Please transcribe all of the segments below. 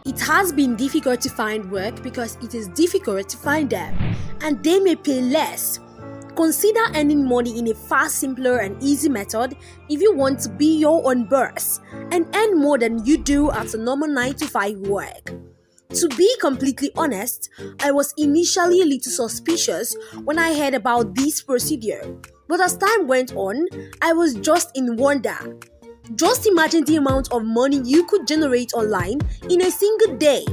It has been difficult to find work because it is difficult to find them, and they may pay less. Consider earning money in a far simpler and easy method if you want to be your own boss and earn more than you do at a normal 9-to-5 work. To be completely honest, I was initially a little suspicious when I heard about this procedure, but as time went on, I was just in wonder. Just imagine the amount of money you could generate online in a single day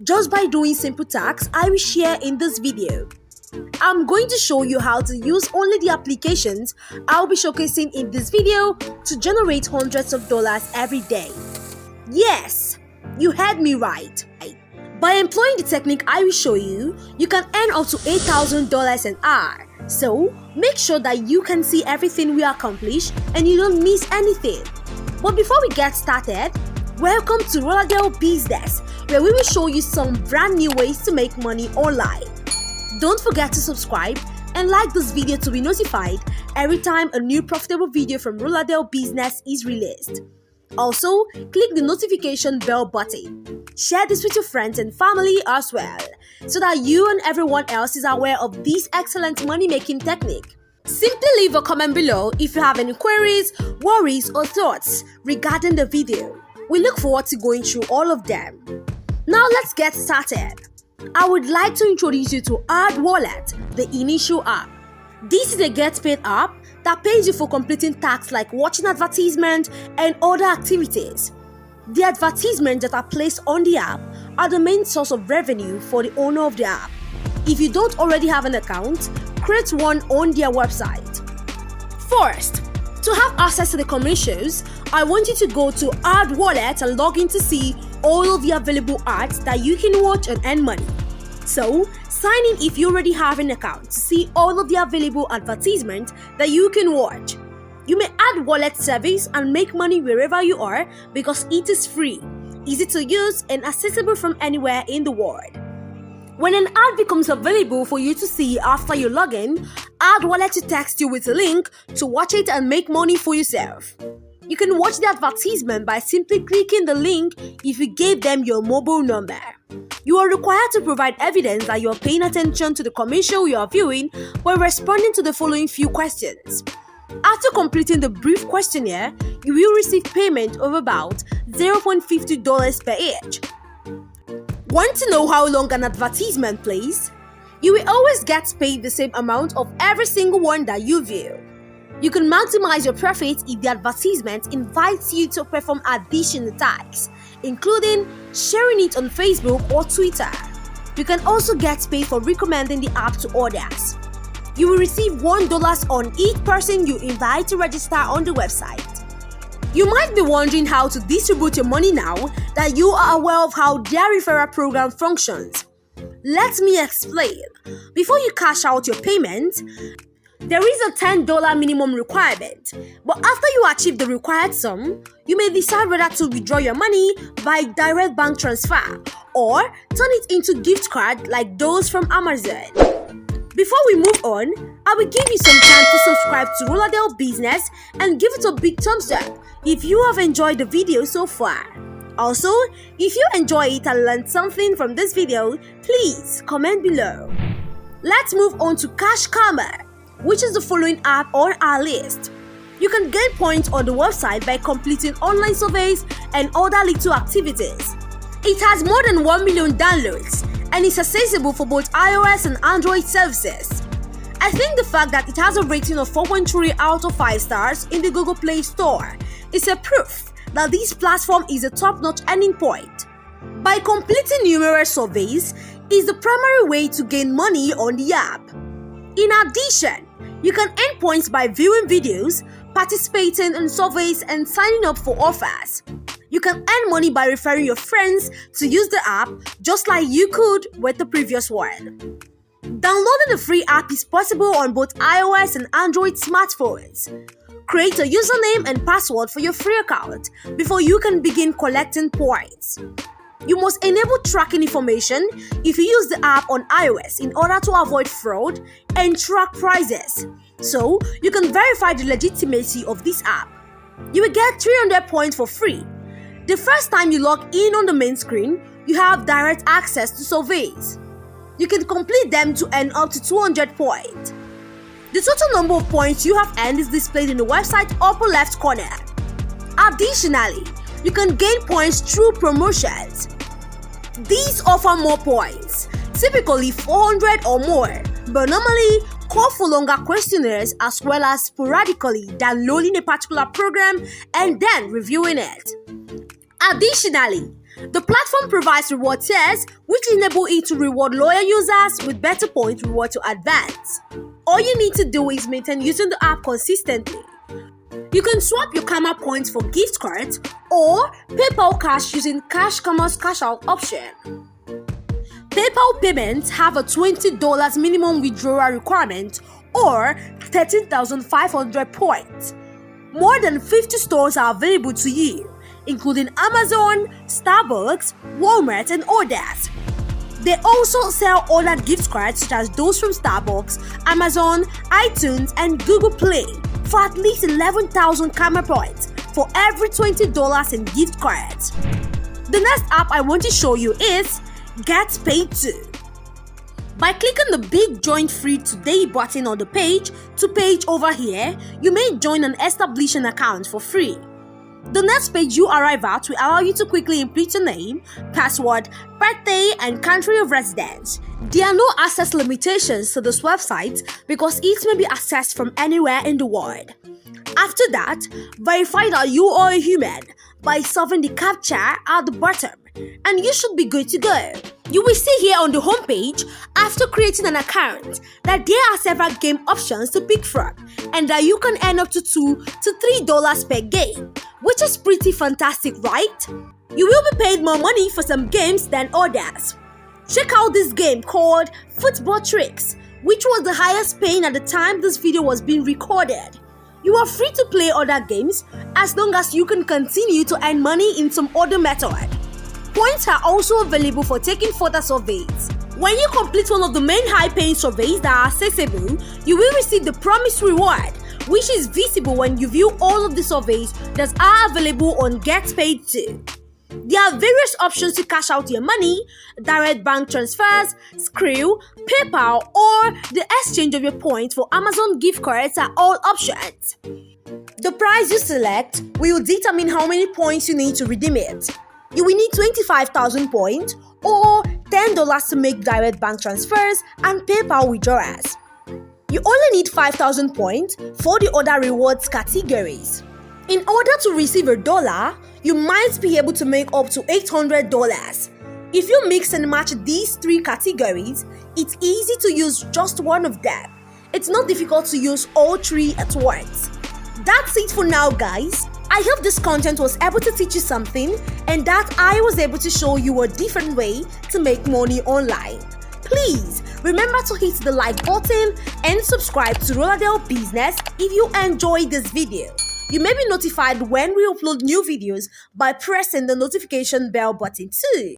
just by doing simple tasks I will share in this video. I'm going to show you how to use only the applications I'll be showcasing in this video to generate hundreds of dollars every day. Yes, you heard me right. By employing the technique I will show you, you can earn up to $8,000 an hour. So, make sure that you can see everything we accomplish and you don't miss anything. But before we get started, welcome to Roladel Business, where we will show you some brand new ways to make money online. Don't forget to subscribe and like this video to be notified every time a new profitable video from Roladel Business is released. Also, click the notification bell button. Share this with your friends and family as well, so that you and everyone else is aware of this excellent money-making technique. Simply leave a comment below if you have any queries, worries, or thoughts regarding the video. We look forward to going through all of them. Now let's get started. I would like to introduce you to Wallet, the initial app. This is a get-paid app that pays you for completing tasks like watching advertisements and other activities. The advertisements that are placed on the app are the main source of revenue for the owner of the app. If you don't already have an account, create one on their website. First, to have access to the commercials, I want you to go to Wallet and log in to see all of the available ads that you can watch and earn money. So, sign in if you already have an account to see all of the available advertisements that you can watch. You may add wallet service and make money wherever you are because it is free, easy to use, and accessible from anywhere in the world. When an ad becomes available for you to see after you log in, Wallet to text you with a link to watch it and make money for yourself. You can watch the advertisement by simply clicking the link if you gave them your mobile number. You are required to provide evidence that you are paying attention to the commercial you are viewing by responding to the following few questions. After completing the brief questionnaire, you will receive payment of about $0.50 per each. Want to know how long an advertisement plays? You will always get paid the same amount of every single one that you view. You can maximize your profits if the advertisement invites you to perform additional tasks, including sharing it on Facebook or Twitter. You can also get paid for recommending the app to others. You will receive $1 on each person you invite to register on the website. You might be wondering how to distribute your money now that you are aware of how their referral program functions. Let me explain. Before you cash out your payment, there is a $10 minimum requirement, but after you achieve the required sum, you may decide whether to withdraw your money by direct bank transfer or turn it into gift card like those from Amazon. Before we move on, I will give you some time to subscribe to Roladel Business and give it a big thumbs up if you have enjoyed the video so far. Also, if you enjoy it and learned something from this video, please comment below. Let's move on to Cash Karma, which is the following app on our list. You can gain points on the website by completing online surveys and other little activities. It has more than 1 million downloads and is accessible for both iOS and Android services. I think the fact that it has a rating of 4.3 out of 5 stars in the Google Play Store is a proof that this platform is a top-notch earning point. By completing numerous surveys is the primary way to gain money on the app. In addition, you can earn points by viewing videos, participating in surveys, and signing up for offers. You can earn money by referring your friends to use the app just like you could with the previous one. Downloading the free app is possible on both iOS and Android smartphones. Create a username and password for your free account before you can begin collecting points. You must enable tracking information if you use the app on iOS in order to avoid fraud and track prices, so you can verify the legitimacy of this app. You will get 300 points for free. The first time you log in on the main screen, you have direct access to surveys. You can complete them to earn up to 200 points. The total number of points you have earned is displayed in the website upper left corner. Additionally, you can gain points through promotions. These offer more points, typically 400 or more, but normally call for longer questionnaires as well as sporadically downloading a particular program and then reviewing it. Additionally, the platform provides reward tiers which enable it to reward loyal users with better point reward to advance. All you need to do is maintain using the app consistently. You can swap your Karma points for gift cards or PayPal cash using Cash Commerce Cash Out option. PayPal payments have a $20 minimum withdrawal requirement or 13,500 points. More than 50 stores are available to you, including Amazon, Starbucks, Walmart, and others. They also sell other gift cards such as those from Starbucks, Amazon, iTunes, and Google Play for at least 11,000 Karma points for every $20 in gift cards. The next app I want to show you is Get Paid To. By clicking the big Join Free Today button on the page over here, you may join and establish an account for free. The next page you arrive at will allow you to quickly input your name, password, birthday, and country of residence. There are no access limitations to this website because it may be accessed from anywhere in the world. After that, verify that you are a human by solving the CAPTCHA at the bottom, and you should be good to go. You will see here on the homepage, after creating an account, that there are several game options to pick from, and that you can earn up to $2 to $3 per game, which is pretty fantastic, right? You will be paid more money for some games than others. Check out this game called Football Tricks, which was the highest paying at the time this video was being recorded. You are free to play other games as long as you can continue to earn money in some other method. Points are also available for taking further surveys. When you complete one of the main high-paying surveys that are accessible, you will receive the promised reward, which is visible when you view all of the surveys that are available on Get Paid To. There are various options to cash out your money: direct bank transfers, Skrill, PayPal, or the exchange of your points for Amazon gift cards are all options. The price you select will determine how many points you need to redeem it. You will need 25,000 points or $10 to make direct bank transfers and PayPal withdrawals. You only need 5,000 points for the other rewards categories. In order to receive $1, you might be able to make up to $800. If you mix and match these three categories, it's easy to use just one of them. It's not difficult to use all three at once. That's it for now, guys. I hope this content was able to teach you something and that I was able to show you a different way to make money online. Please remember to hit the like button and subscribe to Roladel Business if you enjoyed this video. You may be notified when we upload new videos by pressing the notification bell button too.